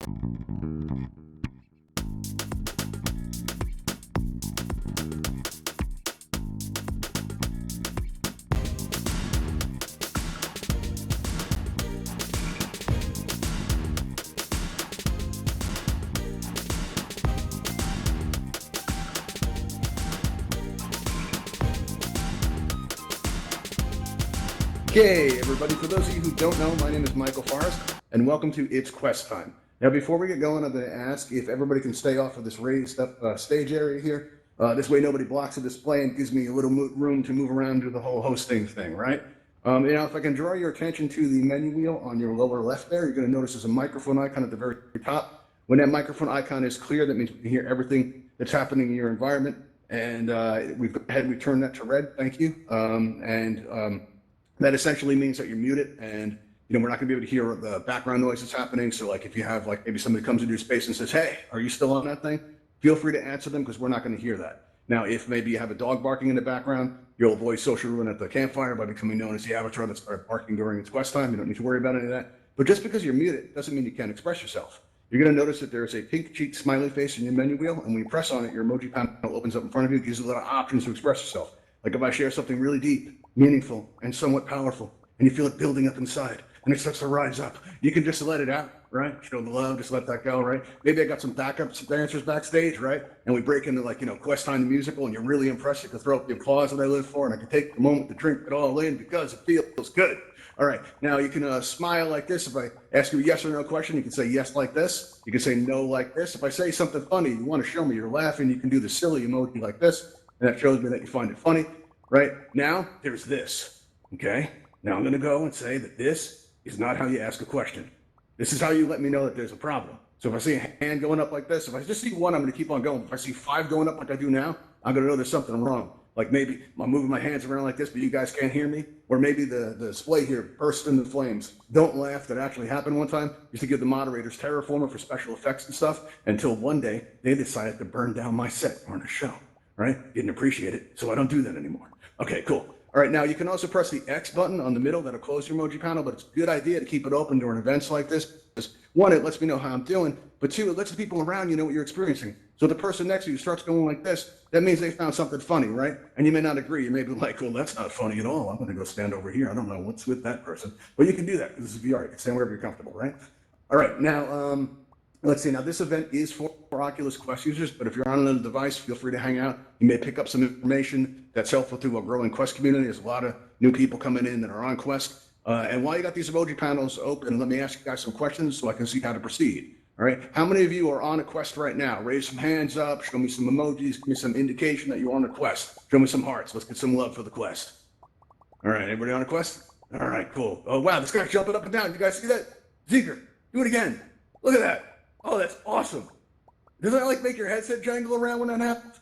Okay, everybody, for those of you who don't know, my name is Michael Forrest, and welcome to It's Quest Time. Now, before we get going, I'm going to ask if everybody can stay off of this raised up stage area here. This way nobody blocks the display and gives me a little room to move around and do the whole hosting thing, right? If I can draw your attention to the menu wheel on your lower left there, you're going to notice there's a microphone icon at the very top. When that microphone icon is clear, that means we can hear everything that's happening in your environment. And we've go ahead and we turn that to red, thank you. That essentially means that you're muted, and we're not going to be able to hear the background noise that's happening. So like if you have like maybe somebody comes into your space and says, "Hey, are you still on that thing?" Feel free to answer them because we're not going to hear that. Now, if maybe you have a dog barking in the background, you'll avoid social ruin at the campfire by becoming known as the avatar that started barking during its quest time. You don't need to worry about any of that. But just because you're muted doesn't mean you can't express yourself. You're going to notice that there's a pink cheeked smiley face in your menu wheel, and when you press on it, your emoji panel opens up in front of you, gives you a lot of options to express yourself. Like if I share something really deep, meaningful, and somewhat powerful, and you feel it building up inside, and it starts to rise up, you can just let it out, right? Show the love, just let that go, right? Maybe I got some backup dancers backstage, right? And we break into like, Quest Time the musical, and you're really impressed. You can throw up the applause that I live for, and I can take a moment to drink it all in because it feels good. All right, now you can smile like this. If I ask you a yes or no question, you can say yes like this. You can say no like this. If I say something funny, you want to show me you're laughing, you can do the silly emoji like this, and that shows me that you find it funny, right? Now, there's this, okay? Now I'm going to go and say that this is not how you ask a question. This is how you let me know that there's a problem. So if I see a hand going up like this, if I just see one, I'm going to keep on going. If I see 5 going up like I do now, I'm going to know there's something wrong. Like maybe I'm moving my hands around like this, but you guys can't hear me. Or maybe the display here burst into flames. Don't laugh, that actually happened one time. Used to give the moderators Terraformer for special effects and stuff, until one day they decided to burn down my set during a show, right? Didn't appreciate it, so I don't do that anymore. Okay, cool. All right, now you can also press the X button on the middle. That'll close your emoji panel, but it's a good idea to keep it open during events like this. One, it lets me know how I'm doing, but two, it lets the people around you know what you're experiencing. So the person next to you starts going like this, that means they found something funny, right? And you may not agree. You may be like, well, that's not funny at all. I'm going to go stand over here. I don't know what's with that person. But you can do that. This is VR. You can stand wherever you're comfortable, right? All right, now, let's see. Now, this event is for Oculus Quest users, but if you're on another device, feel free to hang out. You may pick up some information that's helpful to a growing Quest community. There's a lot of new people coming in that are on Quest. And while you got these emoji panels open, let me ask you guys some questions so I can see how to proceed. All right. How many of you are on a Quest right now? Raise some hands up. Show me some emojis. Give me some indication that you're on a Quest. Show me some hearts. Let's get some love for the Quest. All right. Everybody on a Quest? All right. Cool. Oh, wow. This guy's jumping up and down. You guys see that? Zeker, do it again. Look at that. Oh, that's awesome. Does that like make your headset jangle around when that happens?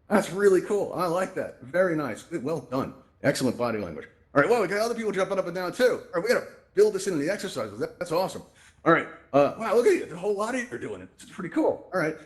That's really cool. I like that. Very nice. Well done. Excellent body language. All right. Well, we got other people jumping up and down too. All right. We got to build this into the exercises. That's awesome. All right. Wow. Look at you. The whole lot of you are doing it. It's pretty cool. All right.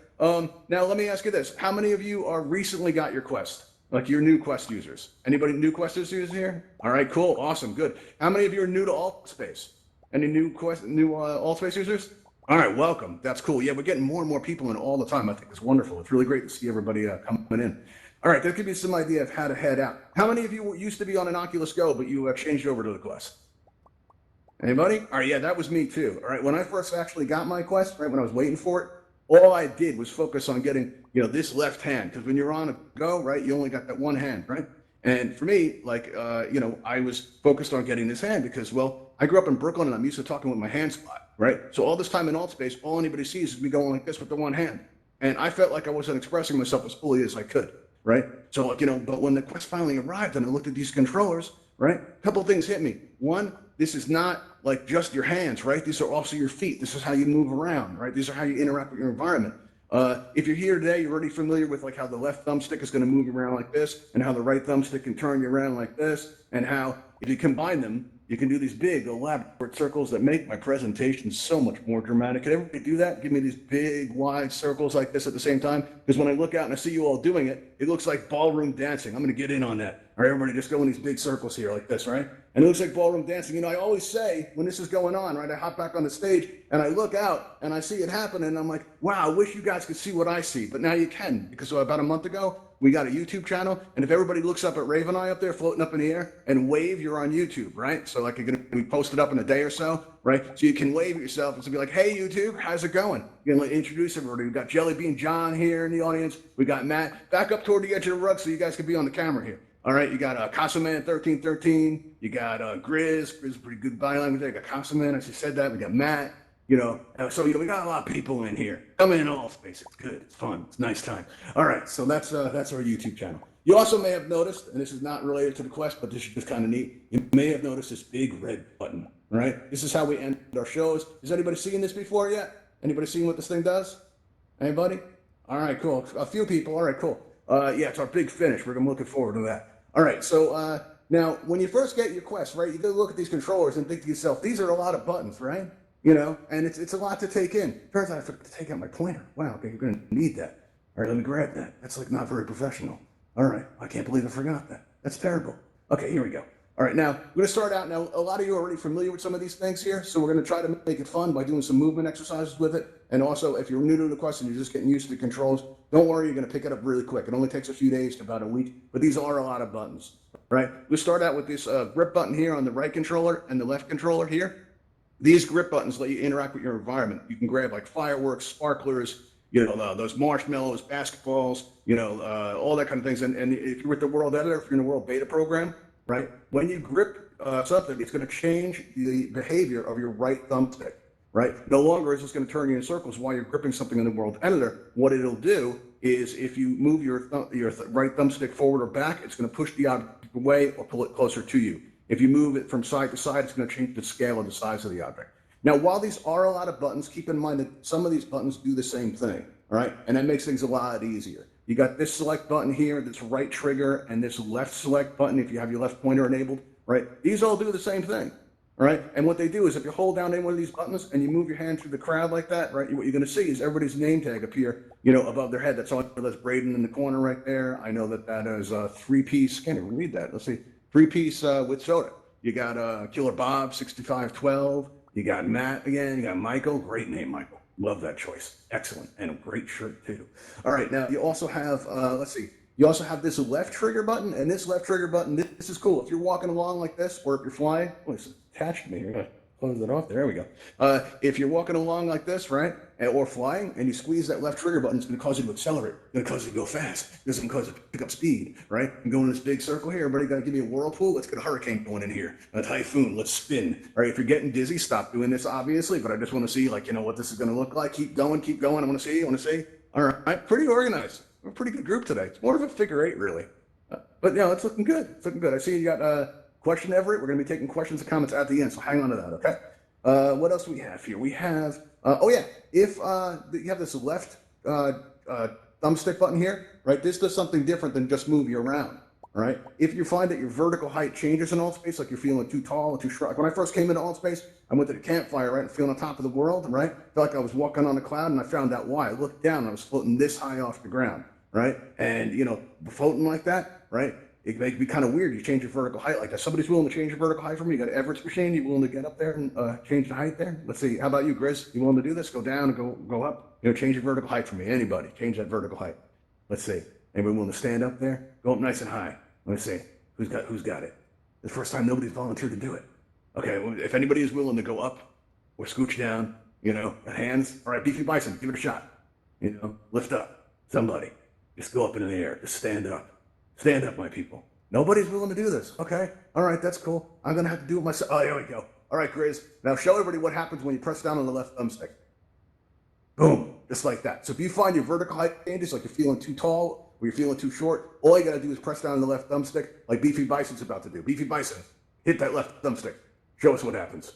Now let me ask you this. How many of you are recently got your Quest? Like your new Quest users? Anybody new Quest users here? All right. Cool. Awesome. Good. How many of you are new to Altspace? Any new Altspace users? All right, welcome. That's cool. Yeah, we're getting more and more people in all the time. I think it's wonderful. It's really great to see everybody coming in. All right, that could be some idea of how to head out. How many of you used to be on an Oculus Go, but you changed over to the Quest? Anybody? All right, yeah, that was me too. All right, when I first actually got my Quest, right, when I was waiting for it, all I did was focus on getting, this left hand. Because when you're on a Go, right, you only got that one hand, right? And for me, like, I was focused on getting this hand because, well, I grew up in Brooklyn and I'm used to talking with my hands a lot. Right? So all this time in Altspace, all anybody sees is me going like this with the one hand. And I felt like I wasn't expressing myself as fully as I could, right? So, but when the Quest finally arrived and I looked at these controllers, right? A couple of things hit me. One, this is not like just your hands, right? These are also your feet. This is how you move around, right? These are how you interact with your environment. If you're here today, you're already familiar with like how the left thumbstick is going to move you around like this and how the right thumbstick can turn you around like this and how if you combine them, you can do these big elaborate circles that make my presentation so much more dramatic. Can everybody do that? Give me these big wide circles like this at the same time? Because when I look out and I see you all doing it, it looks like ballroom dancing. I'm going to get in on that. All right, everybody just go in these big circles here like this, right? And it looks like ballroom dancing. You know, I always say when this is going on, right, I hop back on the stage and I look out and I see it happen and I'm like, wow, I wish you guys could see what I see. But now you can, because about a month ago, we got a YouTube channel. And if everybody looks up at Raven Eye up there floating up in the air and wave, you're on YouTube, right? So like you're going to be posted up in a day or so, right? So you can wave at yourself and be like, hey, YouTube, how's it going? You're going to introduce everybody. We've got Jelly Bean John here in the audience. We got Matt back up toward the edge of the rug so you guys can be on the camera here. All right, you got Casaman 1313. You got Grizz. Grizz is pretty good body language there. You got Casaman, I just said that. We got Matt. You know, so we got a lot of people in here. Come in Altspace. It's good. It's fun. It's a nice time. All right, so that's our YouTube channel. You also may have noticed, and this is not related to the Quest, but this is just kind of neat. You may have noticed this big red button. All right, this is how we end our shows. Has anybody seen this before yet? Anybody seen what this thing does? Anybody? All right, cool. A few people. All right, cool. Yeah, it's our big finish. We're looking forward to that. All right, so now when you first get your Quest, right, you go look at these controllers and think to yourself, these are a lot of buttons, right? You know, and it's a lot to take in. Turns out I forgot to take out my pointer. Wow, okay, you're going to need that. All right, let me grab that. That's like not very professional. All right, I can't believe I forgot that. That's terrible. Okay, here we go. All right, now we're going to start out. Now, a lot of you are already familiar with some of these things here, so we're going to try to make it fun by doing some movement exercises with it. And also, if you're new to the Quest and you're just getting used to the controls, don't worry, you're going to pick it up really quick. It only takes a few days to about a week, but these are a lot of buttons, right? We start out with this grip button here on the right controller and the left controller here. These grip buttons let you interact with your environment. You can grab like fireworks, sparklers, you know, those marshmallows, basketballs, you know, all that kind of things. And if you're with the World Editor, if you're in the World Beta program, right, when you grip something, it's going to change the behavior of your right thumbstick, right? No longer is this going to turn you in circles while you're gripping something in the World Editor. What it'll do is if you move your right thumbstick forward or back, it's going to push the object away or pull it closer to you. If you move it from side to side, it's going to change the scale of the size of the object. Now, while these are a lot of buttons, keep in mind that some of these buttons do the same thing, all right? And that makes things a lot easier. You got this select button here, this right trigger, and this left select button if you have your left pointer enabled, right? These all do the same thing, all right? And what they do is if you hold down any one of these buttons and you move your hand through the crowd like that, right, what you're going to see is everybody's name tag appear, you know, above their head. That's all. That's Braden in the corner right there. I know that is a three-piece. Can't even read that. Let's see. Three-piece with soda. You got Killer Bob, 6512. You got Matt again. You got Michael. Great name, Michael. Love that choice. Excellent. And a great shirt, too. All right. Now, you also have, let's see. You also have this left trigger button. And this left trigger button, this is cool. If you're walking along like this, or if you're flying, oh, it's attached to me here. Close it off. There we go. If you're walking along like this, right, or flying, and you squeeze that left trigger button, it's going to cause you to accelerate. It's going to cause you to go fast. It's going to cause you to pick up speed, right? And go in this big circle here. Everybody got to give me a whirlpool. Let's get a hurricane going in here. A typhoon. Let's spin. All right. If you're getting dizzy, stop doing this, obviously. But I just want to see, like, you know, what this is going to look like. Keep going. Keep going. I want to see. I want to see. All right. Pretty organized. We're a pretty good group today. It's more of a figure eight, really. But, you know, it's looking good. It's looking good. I see you got question, Everett. We're going to be taking questions and comments at the end. So hang on to that, okay? What else do we have here? We have, oh yeah, if you have this left thumbstick button here, right? This does something different than just move you around, all right? If you find that your vertical height changes in Altspace, like you're feeling too tall or too short. When I first came into Altspace, I went to the campfire, right, and feeling on top of the world, right? Felt like I was walking on a cloud, and I found out why. I looked down, and I was floating this high off the ground, right? And, you know, floating like that, right? It may be kind of weird. You change your vertical height like that. Somebody's willing to change your vertical height for me. You got Everett's machine. You willing to get up there and change the height there? Let's see. How about you, Grizz? You willing to do this? Go down and go up. You know, change your vertical height for me. Anybody, change that vertical height. Let's see. Anybody willing to stand up there? Go up nice and high. Let me see. Who's got it? The first time nobody's volunteered to do it. Okay. Well, if anybody is willing to go up or scooch down, you know, hands. All right, Beefy Bison, give it a shot. You know, lift up. Somebody, just go up into the air. Just stand up. Stand up, my people. Nobody's willing to do this. Okay. All right. That's cool. I'm going to have to do it myself. Oh, here we go. All right, Grizz. Now show everybody what happens when you press down on the left thumbstick. Boom. Just like that. So if you find your vertical height changes, like you're feeling too tall or you're feeling too short, all you got to do is press down on the left thumbstick like Beefy Bison's about to do. Beefy Bison, hit that left thumbstick. Show us what happens.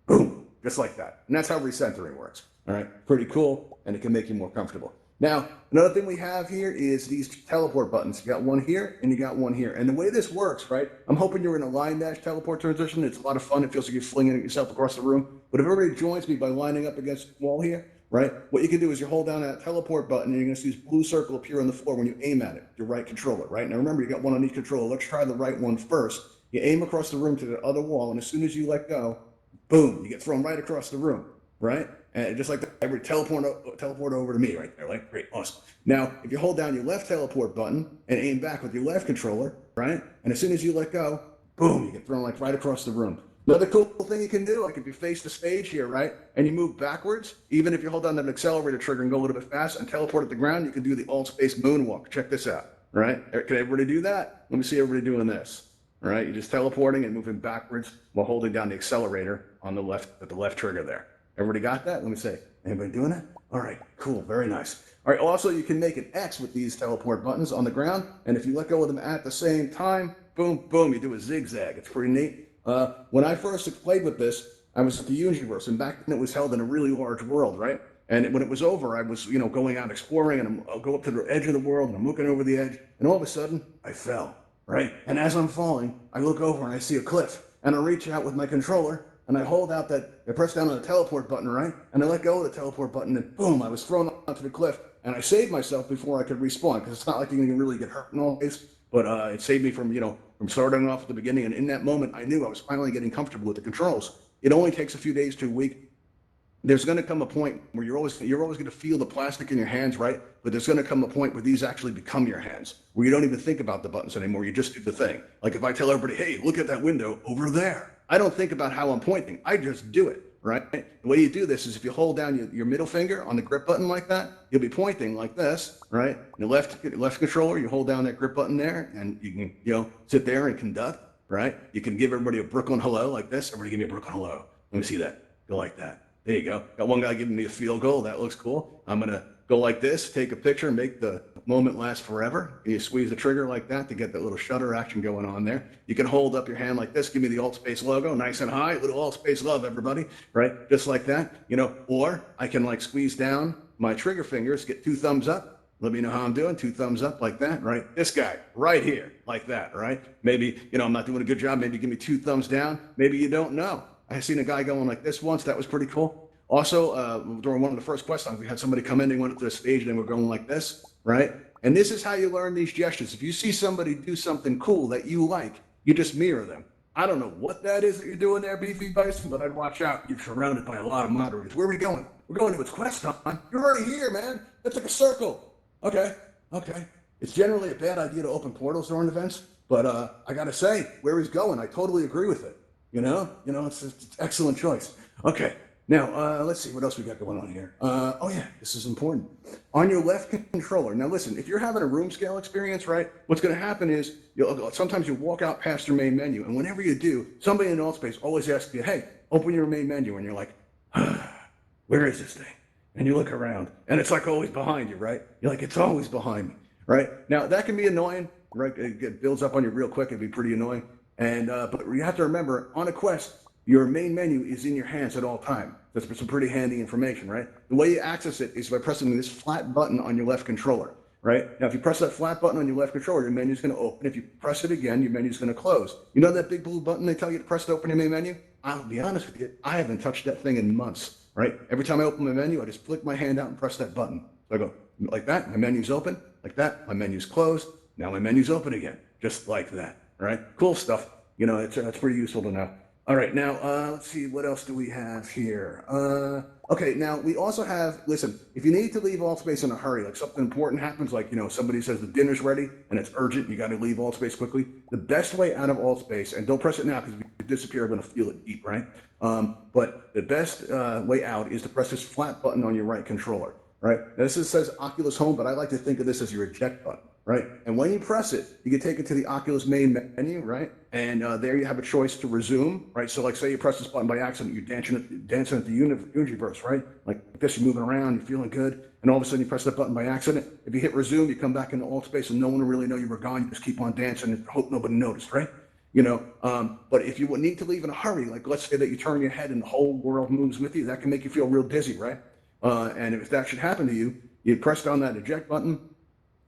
Boom. Just like that. And that's how recentering works. All right. Pretty cool. And it can make you more comfortable. Now, another thing we have here is these teleport buttons. You got one here and you got one here. And the way this works, right? I'm hoping you're in a line dash teleport transition. It's a lot of fun. It feels like you're flinging it yourself across the room. But if everybody joins me by lining up against the wall here, right? What you can do is you hold down that teleport button and you're going to see this blue circle appear on the floor when you aim at it, your right controller, right? Now remember, you got one on each controller. Let's try the right one first. You aim across the room to the other wall, and as soon as you let go, boom, you get thrown right across the room, right? And just like that, every teleport over to me right there. Like, great, awesome. Now, if you hold down your left teleport button and aim back with your left controller, right? And as soon as you let go, boom, you get thrown like right across the room. Another cool thing you can do, like if you face the stage here, right, and you move backwards, even if you hold down that accelerator trigger and go a little bit fast and teleport at the ground, you can do the Altspace moonwalk. Check this out, right? Can everybody do that? Let me see everybody doing this. All right, you're just teleporting and moving backwards while holding down the accelerator on the left, at the left trigger there. Everybody got that? Let me see. Anybody doing it? All right, cool, very nice. All right, also you can make an X with these teleport buttons on the ground, and if you let go of them at the same time, boom, boom, you do a zigzag. It's pretty neat. When I first played with this, I was at the Universe, and back then it was held in a really large world, right? And when it was over, I was, going out exploring, and I'll go up to the edge of the world, and I'm looking over the edge, and all of a sudden, I fell, right? And as I'm falling, I look over and I see a cliff, and I reach out with my controller, and I hold out I press down on the teleport button, right? And I let go of the teleport button, and boom, I was thrown onto the cliff, and I saved myself before I could respawn, because it's not like you can really get hurt in all cases, but it saved me from, from starting off at the beginning. And in that moment, I knew I was finally getting comfortable with the controls. It only takes a few days to a week. There's going to come a point where you're always going to feel the plastic in your hands, right? But there's going to come a point where these actually become your hands, where you don't even think about the buttons anymore. You just do the thing. Like if I tell everybody, hey, look at that window over there, I don't think about how I'm pointing. I just do it, right? The way you do this is if you hold down your middle finger on the grip button like that, you'll be pointing like this, right? The left controller, you hold down that grip button there, and you can, sit there and conduct, right? You can give everybody a Brooklyn hello like this. Everybody give me a Brooklyn hello. Let me see that. Go like that. There you go. Got one guy giving me a field goal. That looks cool. I'm going to go like this, take a picture, and make the moment last forever. You squeeze the trigger like that to get that little shutter action going on there. You can hold up your hand like this. Give me the Altspace logo, nice and high. Little Altspace love, everybody, right? Just like that, or I can like squeeze down my trigger fingers, get 2 thumbs up. Let me know how I'm doing. 2 thumbs up like that, right? This guy right here, like that, right? Maybe, I'm not doing a good job. Maybe give me 2 thumbs down. Maybe you don't know. I seen a guy going like this once. That was pretty cool. Also, during one of the first quest times, we had somebody come in, they went up to the stage, and they were going like this, right? And this is how you learn these gestures. If you see somebody do something cool that you like, you just mirror them. I don't know what that is that you're doing there, Beefy Bison, but I'd watch out. You're surrounded by a lot of moderators. Where are we going? We're going to its quest time. You're already here, man. That's like a circle. Okay. It's generally a bad idea to open portals during events, but I got to say, where he's going, I totally agree with it. It's an excellent choice. Okay. Now, let's see what else we got going on here. Oh yeah, this is important. On your left controller. Now listen, if you're having a room scale experience, right, what's going to happen is sometimes you walk out past your main menu, and whenever you do, somebody in Altspace always asks you, hey, open your main menu, and you're like, where is this thing? And you look around, and it's like always behind you, right? You're like, it's always behind me, right? Now, that can be annoying, right? It builds up on you real quick. It'd be pretty annoying. And but you have to remember, on a quest, your main menu is in your hands at all time. That's some pretty handy information, right? The way you access it is by pressing this flat button on your left controller, right? Now, if you press that flat button on your left controller, your menu's going to open. If you press it again, your menu's going to close. You know that big blue button they tell you to press to open your main menu? I'll be honest with you, I haven't touched that thing in months, right? Every time I open my menu, I just flick my hand out and press that button. So I go like that, my menu's open. Like that, my menu's closed. Now my menu's open again, just like that, right? Cool stuff. It's pretty useful to know. All right, now, let's see, what else do we have here? Okay, now we also have, listen, if you need to leave Altspace in a hurry, like something important happens, like, somebody says the dinner's ready and it's urgent, you got to leave Altspace quickly. The best way out of Altspace, and don't press it now because if you disappear, I'm going to feel it deep, right? But the best way out is to press this flat button on your right controller, right? Now, this says Oculus Home, but I like to think of this as your eject button. Right? And when you press it, you get taken to the Oculus main menu, right? And there you have a choice to resume, right? So like say you press this button by accident, you're dancing at the universe, right? Like this, you're moving around, you're feeling good, and all of a sudden you press that button by accident. If you hit resume, you come back into Altspace and no one will really know you were gone. You just keep on dancing and hope nobody noticed, right? But if you would need to leave in a hurry, like let's say that you turn your head and the whole world moves with you, that can make you feel real dizzy, right? And if that should happen to you, you press down that eject button,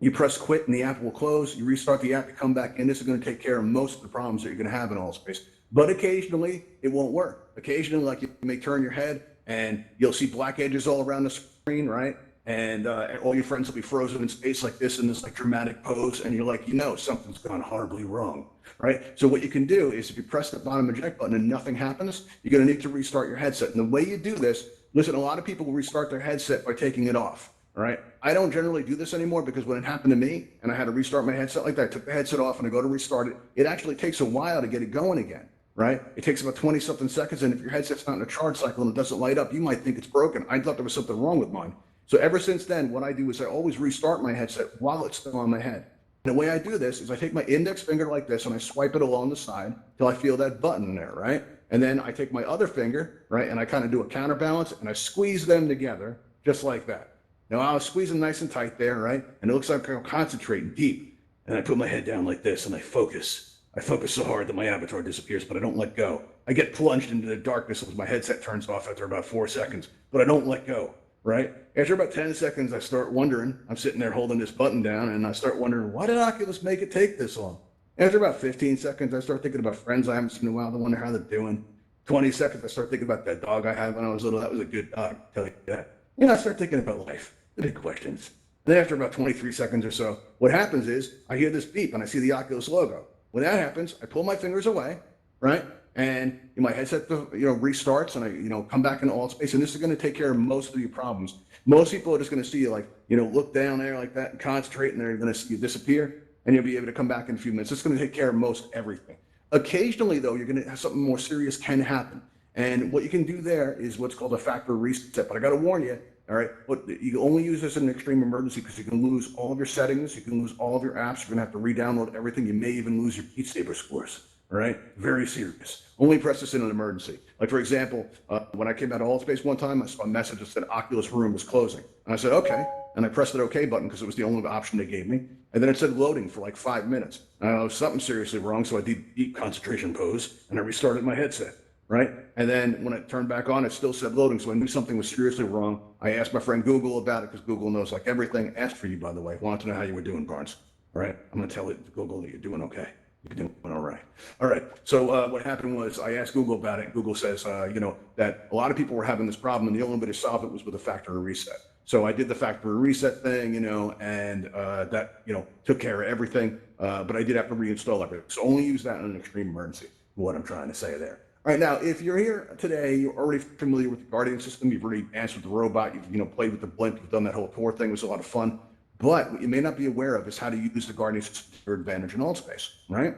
you press quit and the app will close. You restart the app to come back in. This is going to take care of most of the problems that you're going to have in Altspace. But occasionally, it won't work. Occasionally, like you may turn your head And you'll see black edges all around the screen, right? And all your friends will be frozen in space like this in this like dramatic pose, and you're like, something's gone horribly wrong, right? So what you can do is if you press the bottom eject button and nothing happens, you're going to need to restart your headset. And the way you do this, listen, a lot of people will restart their headset by taking it off. All right. I don't generally do this anymore because when it happened to me and I had to restart my headset like that, I took the headset off and I go to restart it. It actually takes a while to get it going again, right? It takes about 20 something seconds. And if your headset's not in a charge cycle and it doesn't light up, you might think it's broken. I thought there was something wrong with mine. So ever since then, what I do is I always restart my headset while it's still on my head. And the way I do this is I take my index finger like this and I swipe it along the side till I feel that button there, right? And then I take my other finger, right? And I kind of do a counterbalance and I squeeze them together just like that. Now I was squeezing nice and tight there, right? And it looks like I'm concentrating deep. And I put my head down like this and I focus. I focus so hard that my avatar disappears, but I don't let go. I get plunged into the darkness as my headset turns off after about 4 seconds, but I don't let go, right? After about 10 seconds, I start wondering, I'm sitting there holding this button down and I start wondering, why did Oculus make it take this long? After about 15 seconds, I start thinking about friends I haven't seen in a while. I wonder how they're doing. 20 seconds, I start thinking about that dog I had when I was little. That was a good dog, I'll tell you that. I start thinking about life. The big questions. Then after about 23 seconds or so, what happens is I hear this beep and I see the Oculus logo. When that happens, I pull my fingers away, right? And my headset, restarts and I, come back into Altspace. And this is going to take care of most of your problems. Most people are just going to see you look down there like that and concentrate and they're going to see you disappear and you'll be able to come back in a few minutes. It's going to take care of most everything. Occasionally though, you're going to have something more serious can happen. And what you can do there is what's called a factory reset. But I got to warn you, all right, but you only use this in an extreme emergency because you can lose all of your settings, you can lose all of your apps, you're gonna have to re-download everything, you may even lose your Beat Saber scores, all right? Very serious. Only press this in an emergency. Like for example, when I came out of Altspace one time, I saw a message that said Oculus Room is closing. And I said, okay, and I pressed the okay button because it was the only option they gave me. And then it said loading for like 5 minutes. And something seriously wrong, so I did deep concentration pose and I restarted my headset. Right? And then when it turned back on, it still said loading. So I knew something was seriously wrong. I asked my friend Google about it because Google knows like everything. Asked for you, by the way. Wanted to know how you were doing, Barnes. All right? I'm going to tell Google that you're doing okay. You're doing all right. All right. So what happened was I asked Google about it. Google says, that a lot of people were having this problem and the only way to solve it was with a factory reset. So I did the factory reset thing, and that, took care of everything. But I did have to reinstall everything. So only use that in an extreme emergency, what I'm trying to say there. All right, now, if you're here today, you're already familiar with the Guardian system, you've already answered the robot, you've played with the blimp, you've done that whole tour thing, it was a lot of fun. But what you may not be aware of is how to use the Guardian system to your advantage in Altspace, right?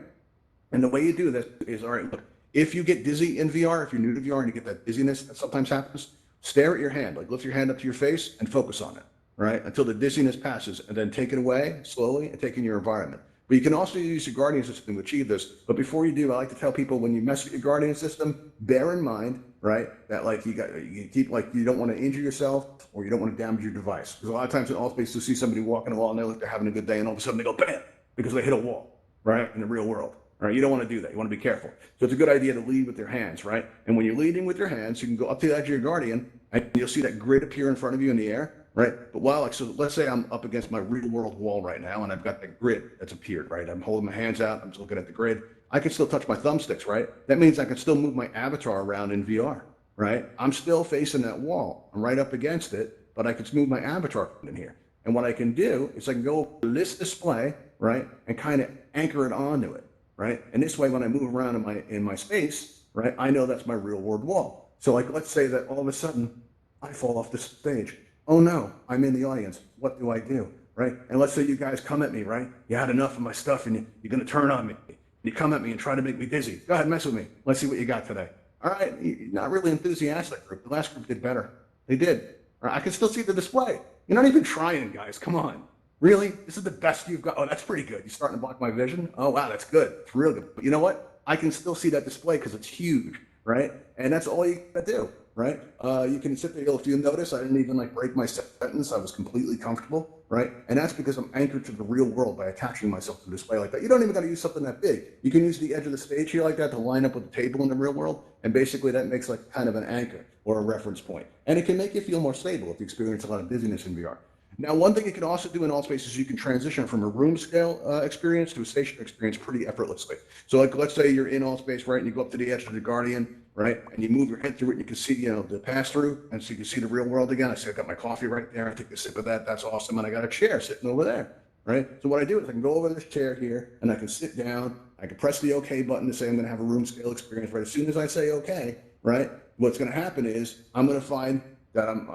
And the way you do this is, all right, look, if you get dizzy in VR, if you're new to VR and you get that dizziness that sometimes happens, stare at your hand, like lift your hand up to your face and focus on it, right? Until the dizziness passes, and then take it away slowly and take in your environment. But you can also use your Guardian system to achieve this. But before you do, I like to tell people when you mess with your Guardian system, bear in mind, right, that you don't want to injure yourself or you don't want to damage your device. Because a lot of times in Altspace, you'll see somebody walking along and they look, they're having a good day, and all of a sudden they go bam because they hit a wall, right, in the real world. Right? You don't want to do that. You want to be careful. So it's a good idea to lead with your hands, right? And when you're leading with your hands, you can go up to the edge of your Guardian and you'll see that grid appear in front of you in the air. Right. But so let's say I'm up against my real world wall right now and I've got the grid that's appeared, right? I'm holding my hands out. I'm just looking at the grid. I can still touch my thumbsticks, right? That means I can still move my avatar around in VR, right? I'm still facing that wall. I'm right up against it, but I can move my avatar in here. And what I can do is I can go to this display, right? And kind of anchor it onto it, right? And this way, when I move around in my space, right? I know that's my real world wall. So like, let's say that all of a sudden I fall off the stage. Oh no, I'm in the audience. What do I do, right? And let's say you guys come at me, right? You had enough of my stuff and you're going to turn on me. You come at me and try to make me dizzy. Go ahead, mess with me. Let's see what you got today. All right, you're not really enthusiastic group. The last group did better. They did. All right, I can still see the display. You're not even trying, guys. Come on. Really? This is the best you've got? Oh, that's pretty good. You're starting to block my vision? Oh, wow, that's good. It's real good. But you know what? I can still see that display because it's huge, right? And that's all you got to do. Right? You can sit there, if you notice, I didn't even break my sentence. I was completely comfortable, right? And that's because I'm anchored to the real world by attaching myself to the display like that. You don't even got to use something that big. You can use the edge of the stage here like that to line up with the table in the real world. And basically that makes kind of an anchor or a reference point. And it can make you feel more stable if you experience a lot of dizziness in VR. Now, one thing you can also do in Altspace is you can transition from a room scale experience to a station experience pretty effortlessly. So let's say you're in Altspace, right, and you go up to the edge of the Guardian, right? And you move your head through it, you can see, the pass through, and so you can see the real world again. I see I got my coffee right there. I take a sip of that. That's awesome. And I got a chair sitting over there, right? So what I do is I can go over this chair here, and I can sit down. I can press the OK button to say I'm going to have a room scale experience. Right? As soon as I say OK, right, what's going to happen is I'm going to find that I'm,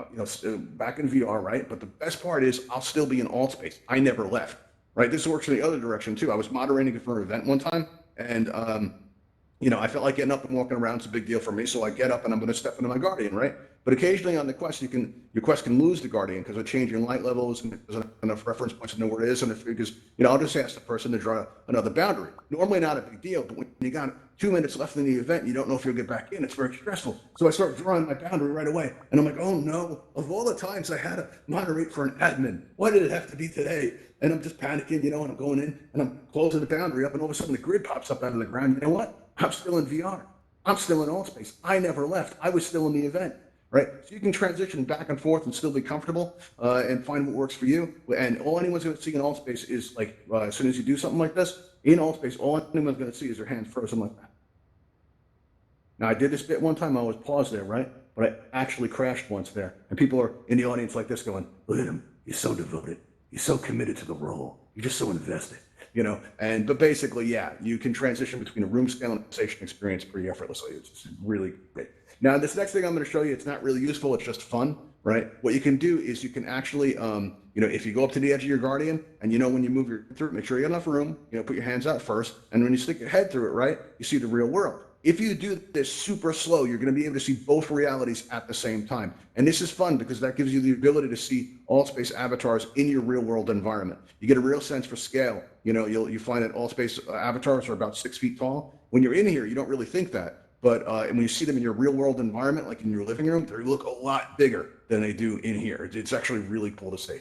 back in VR, right? But the best part is I'll still be in Altspace. I never left, right? This works in the other direction too. I was moderating for an event one time, and I felt like getting up and walking around is a big deal for me. So I get up and I'm going to step into my Guardian, right? But occasionally on the Quest, your Quest can lose the Guardian because of changing light levels and there's enough reference points to know where it is. And if because I'll just ask the person to draw another boundary. Normally not a big deal, but when you got 2 minutes left in the event, you don't know if you'll get back in. It's very stressful. So I start drawing my boundary right away, and I'm like, oh no! Of all the times I had to moderate for an admin, why did it have to be today? And I'm just panicking, and I'm going in and I'm closing the boundary up, and all of a sudden the grid pops up out of the ground. You know what? I'm still in VR. I'm still in Altspace. I never left. I was still in the event, right? So you can transition back and forth and still be comfortable and find what works for you. And all anyone's going to see in Altspace is like, as soon as you do something like this, in Altspace, all anyone's going to see is their hand frozen like that. Now, I did this bit one time. I was paused there, right? But I actually crashed once there. And people are in the audience like this going, look at him. He's so devoted. He's so committed to the role. You're just so invested. But basically, yeah, you can transition between a room scale and a station experience pretty effortlessly. It's just really great. Now, this next thing I'm going to show you, it's not really useful. It's just fun, right? What you can do is you can actually, if you go up to the edge of your Guardian and when you move your through it, make sure you got enough room, put your hands out first. And when you stick your head through it, right, you see the real world. If you do this super slow, you're going to be able to see both realities at the same time. And this is fun because that gives you the ability to see Altspace avatars in your real world environment. You get a real sense for scale. You find that Altspace avatars are about 6 feet tall. When you're in here, you don't really think that. But when you see them in your real world environment, like in your living room, they look a lot bigger than they do in here. It's actually really cool to see.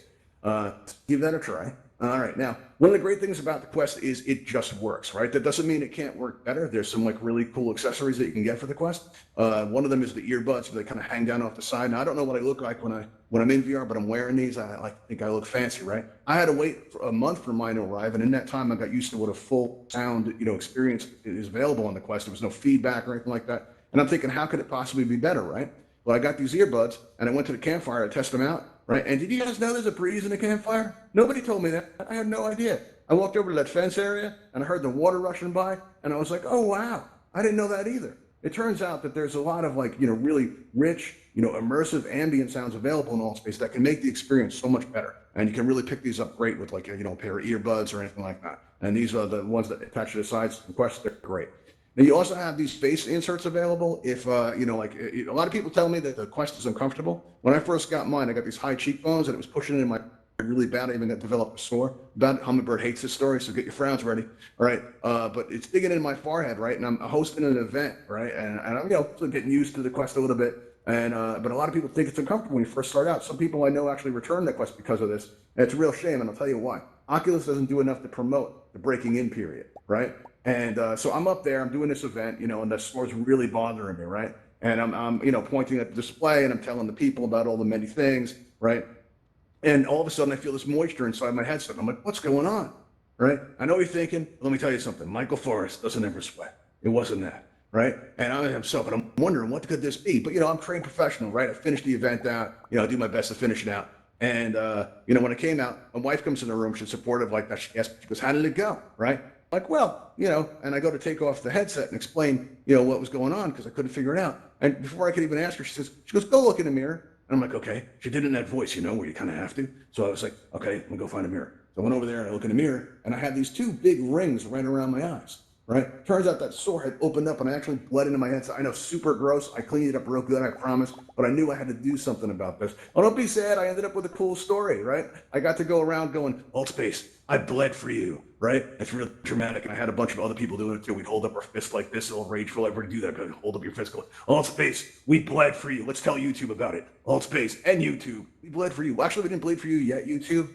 Give that a try. All right. Now, one of the great things about the Quest is it just works, right? That doesn't mean it can't work better. There's some really cool accessories that you can get for the Quest. One of them is the earbuds. They kind of hang down off the side. Now, I don't know what I look like when I'm in VR, but I'm wearing these. I think I look fancy, right? I had to wait for a month for mine to arrive, and in that time, I got used to what a full sound, experience is available on the Quest. There was no feedback or anything like that. And I'm thinking, how could it possibly be better, right? Well, I got these earbuds, and I went to the campfire to test them out. Right. And did you guys know there's a breeze in the campfire? Nobody told me that. I had no idea. I walked over to that fence area and I heard the water rushing by and I was like, oh, wow. I didn't know that either. It turns out that there's a lot of really rich, immersive ambient sounds available in Altspace that can make the experience so much better. And you can really pick these up great with a pair of earbuds or anything like that. And these are the ones that attach to the sides of the Quest. They're great. Now, you also have these face inserts available. If, a lot of people tell me that the Quest is uncomfortable. When I first got mine, I got these high cheekbones and it was pushing in my really bad. I even got developed a sore about it. Hummingbird hates this story, so get your frowns ready. All right. But it's digging in my forehead, right? And I'm hosting an event, right? And I'm, getting used to the Quest a little bit. And, but a lot of people think it's uncomfortable when you first start out. Some people I know actually return the Quest because of this. And it's a real shame. And I'll tell you why. Oculus doesn't do enough to promote the breaking in period, right? And so I'm up there, I'm doing this event, and the store's really bothering me, right? And I'm pointing at the display and I'm telling the people about all the many things, right? And all of a sudden I feel this moisture inside my headset. I'm like, what's going on, right? I know you're thinking, let me tell you something. Michael Forrest doesn't ever sweat. It wasn't that, right? And but I'm wondering, what could this be? But, I'm a trained professional, right? I finished the event out, I do my best to finish it out. And, when it came out, my wife comes in the room, she's supportive like that. She goes, how did it go, right? Like, well, and I go to take off the headset and explain, what was going on because I couldn't figure it out. And before I could even ask her, she goes, go look in the mirror. And I'm like, okay. She did it in that voice, where you kind of have to. So I was like, okay, I'm gonna go find a mirror. So I went over there and I look in the mirror and I had these two big rings right around my eyes, right? Turns out that sore had opened up and I actually bled into my head. So I know, super gross. I cleaned it up real good, I promise. But I knew I had to do something about this. Oh, don't be sad. I ended up with a cool story, right? I got to go around going, Altspace, I bled for you, right? It's really dramatic. And I had a bunch of other people doing it too. We'd hold up our fists like this, all rageful. Everybody do that. Hold up your fist, go, Altspace, we bled for you. Let's tell YouTube about it. Altspace and YouTube, we bled for you. Well, actually, we didn't bleed for you yet, YouTube,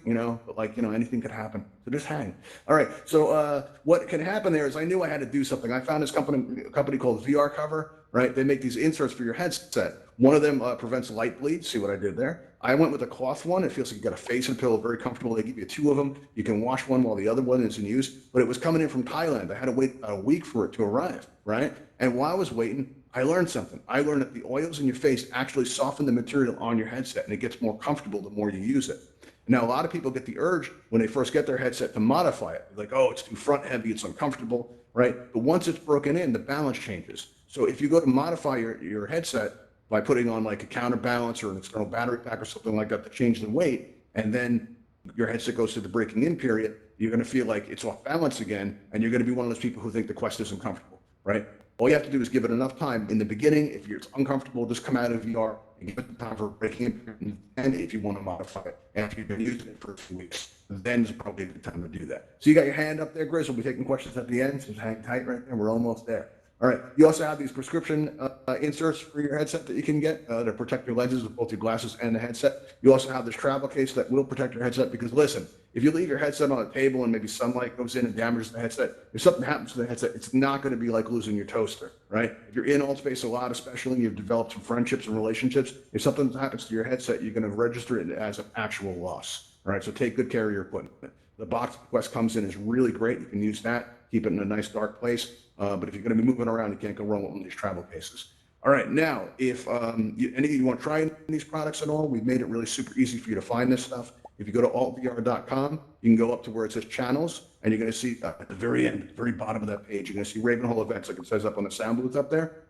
but anything could happen. So just hang. All right. So what can happen there is I knew I had to do something. I found this company called VR Cover, right? They make these inserts for your headset. One of them prevents light bleed. See what I did there? I went with a cloth one. It feels like you got a face and pillow, very comfortable. They give you two of them. You can wash one while the other one is in use. But it was coming in from Thailand. I had to wait about a week for it to arrive, right? And while I was waiting, I learned something. I learned that the oils in your face actually soften the material on your headset, and it gets more comfortable the more you use it. Now, a lot of people get the urge when they first get their headset to modify it. They're like, oh, it's too front heavy, it's uncomfortable, right? But once it's broken in, the balance changes. So if you go to modify your headset by putting on like a counterbalance or an external battery pack or something like that to change the weight, and then your headset goes through the breaking in period, you're going to feel like it's off balance again, and you're going to be one of those people who think the Quest isn't comfortable, right? All you have to do is give it enough time. In the beginning, if it's uncomfortable, just come out of VR and give it the time for breaking in. And if you want to modify it, after you've been using it for a few weeks, then it's probably the time to do that. So you got your hand up there, Grizz. We'll be taking questions at the end, so just hang tight right there. We're almost there. All right. You also have these prescription inserts for your headset that you can get to protect your lenses with both your glasses and the headset. You also have this travel case that will protect your headset because, listen, if you leave your headset on a table and maybe sunlight goes in and damages the headset, if something happens to the headset, it's not going to be like losing your toaster, right? If you're in Altspace a lot, especially, you've developed some friendships and relationships, if something happens to your headset, you're going to register it as an actual loss, all right? So take good care of your equipment. The box Quest comes in is really great. You can use that, keep it in a nice dark place. But if you're going to be moving around, you can't go wrong with one of these travel cases. All right, now, if any of you want to try these products at all, we've made it really super easy for you to find this stuff. If you go to altvr.com, you can go up to where it says channels, and you're going to see at the very end, the very bottom of that page, you're going to see Ravenhall events, like it says up on the sound booth up there.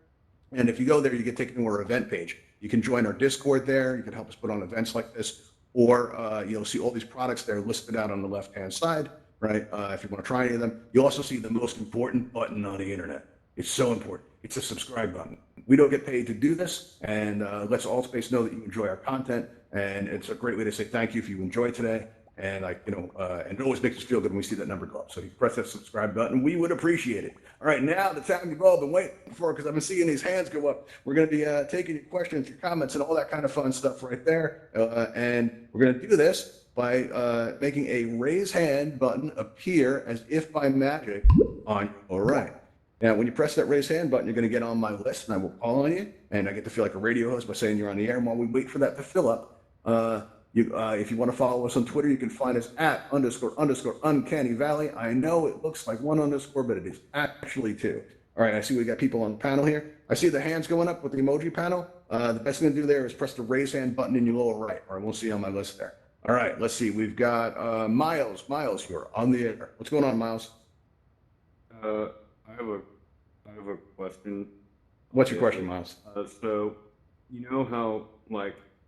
And if you go there, you get taken to our event page. You can join our Discord there. You can help us put on events like this, or you'll see all these products there listed out on the left-hand side. Right? If you want to try any of them, you also see the most important button on the internet. It's so important. It's a subscribe button. We don't get paid to do this, and lets Altspace know that you enjoy our content, and it's a great way to say thank you if you enjoyed today. And and it always makes us feel good when we see that number go up. So if you press that subscribe button, we would appreciate it. All right, now the time you've all been waiting for, because I've been seeing these hands go up. We're going to be taking your questions, your comments, and all that kind of fun stuff right there. And we're going to do this by making a raise hand button appear as if by magic on your right. Now, when you press that raise hand button, you're going to get on my list, and I will call on you, and I get to feel like a radio host by saying you're on the air. And while we wait for that to fill up, if you want to follow us on Twitter, you can find us at _ Uncanny Valley. I know it looks like one underscore, but it is actually two. All right, I see we got people on the panel here. I see the hands going up with the emoji panel. The best thing to do there is press the raise hand button in your lower right, or I won't see on my list there. All right, let's see. We've got Miles. Miles, you're on the air. What's going on, Miles? I have a question. What's your question, Miles? So, you know how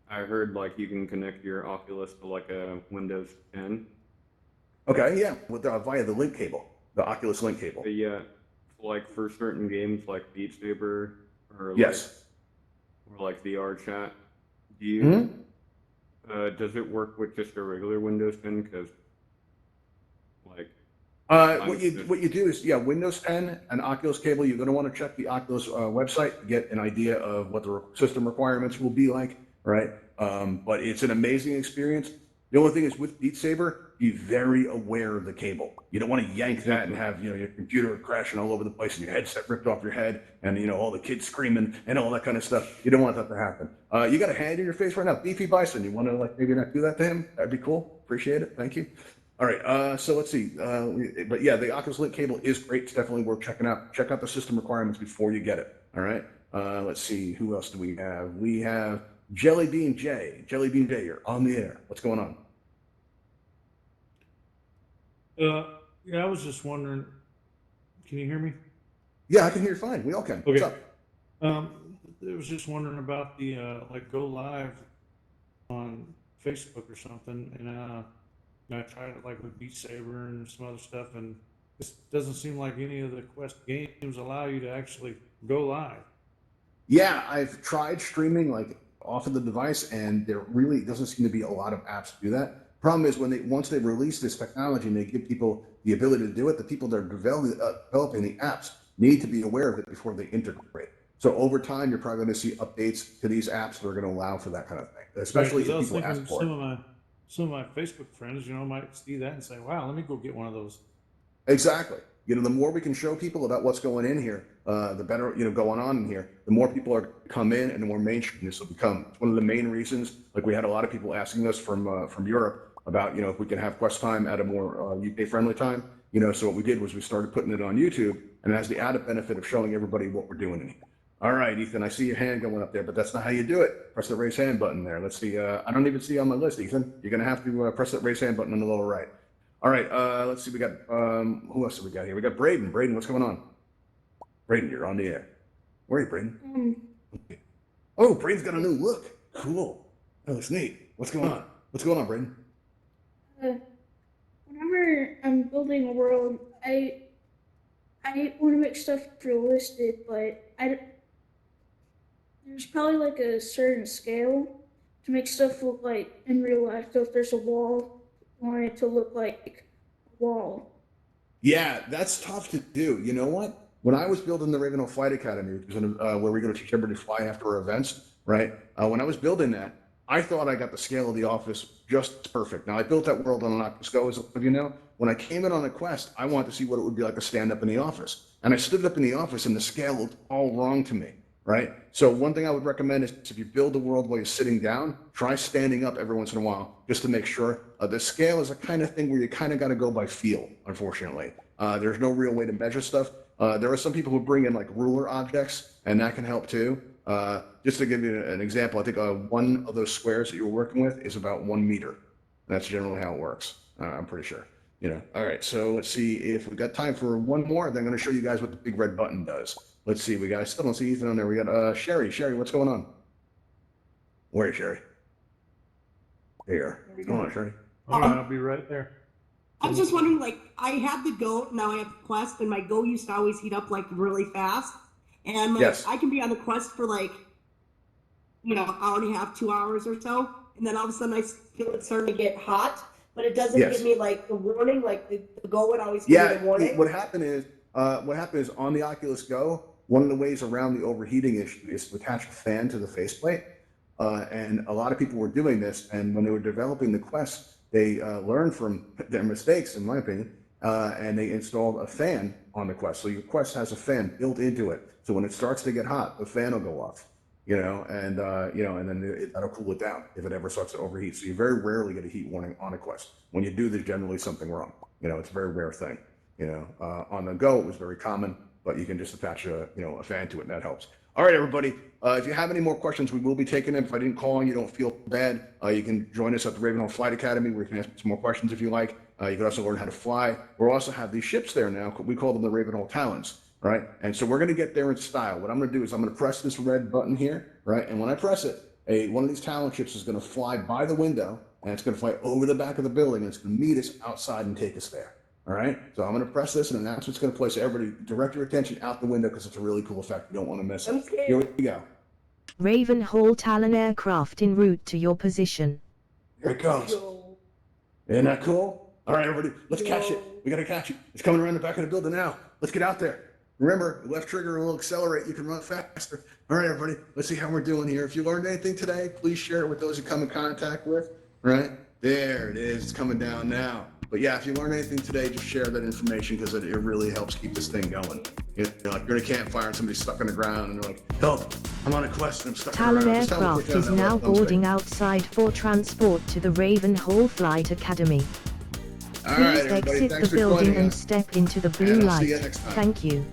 I heard you can connect your Oculus to a Windows 10. Okay, yeah, with via the link cable, the Oculus link cable. Yeah, for certain games like Beat Saber or yes, or VR chat. Do you? Does it work with just a regular Windows 10? Because, what you do is, Windows 10 and Oculus cable, you're going to want to check the Oculus website to get an idea of what the system requirements will be like, right? But it's an amazing experience. The only thing is with Beat Saber, be very aware of the cable. You don't want to yank that and have your computer crashing all over the place and your headset ripped off your head and all the kids screaming and all that kind of stuff. You don't want that to happen. You got a hand in your face right now, Beefy Bison. You want to maybe not do that to him? That'd be cool. Appreciate it. Thank you. All right. So let's see. But yeah, the Oculus Link cable is great. It's definitely worth checking out. Check out the system requirements before you get it. All right. Let's see. Who else do we have? We have Jellybean J. Jellybean J, you're on the air. What's going on? Yeah, I was just wondering, can you hear me? Yeah, I can hear you fine. We all can. Okay. What's up? I was just wondering about the go live on Facebook or something, and I tried it with Beat Saber and some other stuff, and this doesn't seem like any of the Quest games allow you to actually go live. Yeah, I've tried streaming off of the device, and there really doesn't seem to be a lot of apps to do that. Problem is once they release this technology and they give people the ability to do it, the people that are developing the apps need to be aware of it before they integrate. So over time, you're probably going to see updates to these apps that are going to allow for that kind of thing, especially if people ask for it. Some of my Facebook friends, might see that and say, "Wow, let me go get one of those." Exactly. The more we can show people about what's going in here, the better, going on in here, the more people are come in and the more mainstream this will become. It's one of the main reasons, we had a lot of people asking us from Europe about, if we can have Quest time at a more UK friendly time, so what we did was we started putting it on YouTube, and it has the added benefit of showing everybody what we're doing in here. All right, Ethan, I see your hand going up there, but that's not how you do it. Press the raise hand button there. Let's see. I don't even see on my list, Ethan. You're going to have to press that raise hand button on the lower right. All right, let's see. We got, who else do we got here? We got Braden. Braden, what's going on? Braden, you're on the air. Where are you, Braden? Oh, Braden's got a new look. Cool. That looks neat. What's going on? What's going on, Braden? Whenever I'm building a world, I want to make stuff realistic, but there's probably like a certain scale to make stuff look like in real life. So if there's a wall, I want it to look like a wall. Yeah, that's tough to do. You know what? When I was building the Ravenhill Flight Academy, which is where we're going to teach everybody to fly after our events, right? When I was building that, I thought I got the scale of the office just perfect. Now, I built that world on an Oculus Go, as you know. When I came in on a Quest, I wanted to see what it would be like to stand up in the office. And I stood up in the office, and the scale looked all wrong to me, right? So one thing I would recommend is if you build a world while you're sitting down, try standing up every once in a while, just to make sure. The scale is a kind of thing where you kind of got to go by feel, unfortunately. There's no real way to measure stuff. There are some people who bring in like ruler objects, and that can help too. Just to give you an example, I think one of those squares that you were working with is about 1 meter. That's generally how it works. I'm pretty sure. You know. All right. So let's see if we got time for one more. Then I'm going to show you guys what the big red button does. Let's see. I still don't see Ethan on there. We got Sherry. Sherry, what's going on? Where is Sherry? There. What's going on, Sherry? All right, I'll be right there. I was just wondering, like, I have the Go, now I have the Quest, and my Go used to always heat up, like, really fast. And, like, Yes. I can be on the Quest for, like, you know, an hour and a half, 2 hours or so. And then all of a sudden I feel it starting to get hot, but it doesn't Yes. give me, like, the warning, like, the Go would always give me the warning. What happened is on the Oculus Go, one of the ways around the overheating issue is to attach a fan to the faceplate. And a lot of people were doing this, and when they were developing the Quest, they learned from their mistakes, in my opinion, and they installed a fan on the Quest. So your Quest has a fan built into it. So when it starts to get hot, the fan will go off, you know, and then that'll cool it down if it ever starts to overheat. So you very rarely get a heat warning on a Quest. When you do, there's generally something wrong. You know, it's a very rare thing. You know, on the Go, it was very common, but you can just attach a fan to it, and that helps. All right, everybody. If you have any more questions, we will be taking them. If I didn't call on you, don't feel bad. You can join us at the Ravenhill Flight Academy, where you can ask some more questions if you like. You can also learn how to fly. We'll also have these ships there now. We call them the Ravenhill Talons, right? And so we're going to get there in style. What I'm going to do is I'm going to press this red button here, right? And when I press it, one of these Talon ships is going to fly by the window, and it's going to fly over the back of the building, and it's going to meet us outside and take us there. All right, so I'm going to press this, and an announcement's going to play. So everybody, direct your attention out the window because it's a really cool effect. You don't want to miss it. Here we go. Ravenhill Talon aircraft en route to your position. Here it goes. Isn't that cool? All right, everybody, let's catch it. We got to catch it. It's coming around the back of the building now. Let's get out there. Remember, left trigger will accelerate. You can run faster. All right, everybody, let's see how we're doing here. If you learned anything today, please share it with those you come in contact with. Right there, it is. It's coming down now. But yeah, if you learn anything today, just share that information because it really helps keep this thing going. You know, like you're in a campfire and somebody's stuck on the ground and they're like, help, I'm on a quest and I'm stuck on the Talon ground. Just tell them to aircraft put down is that now left thumbstick. boarding outside for transport to the Ravenhill Flight Academy. All Please right, everybody, exit thanks the for joining building and us. step into the blue And I'll light. see you next time. Thank you.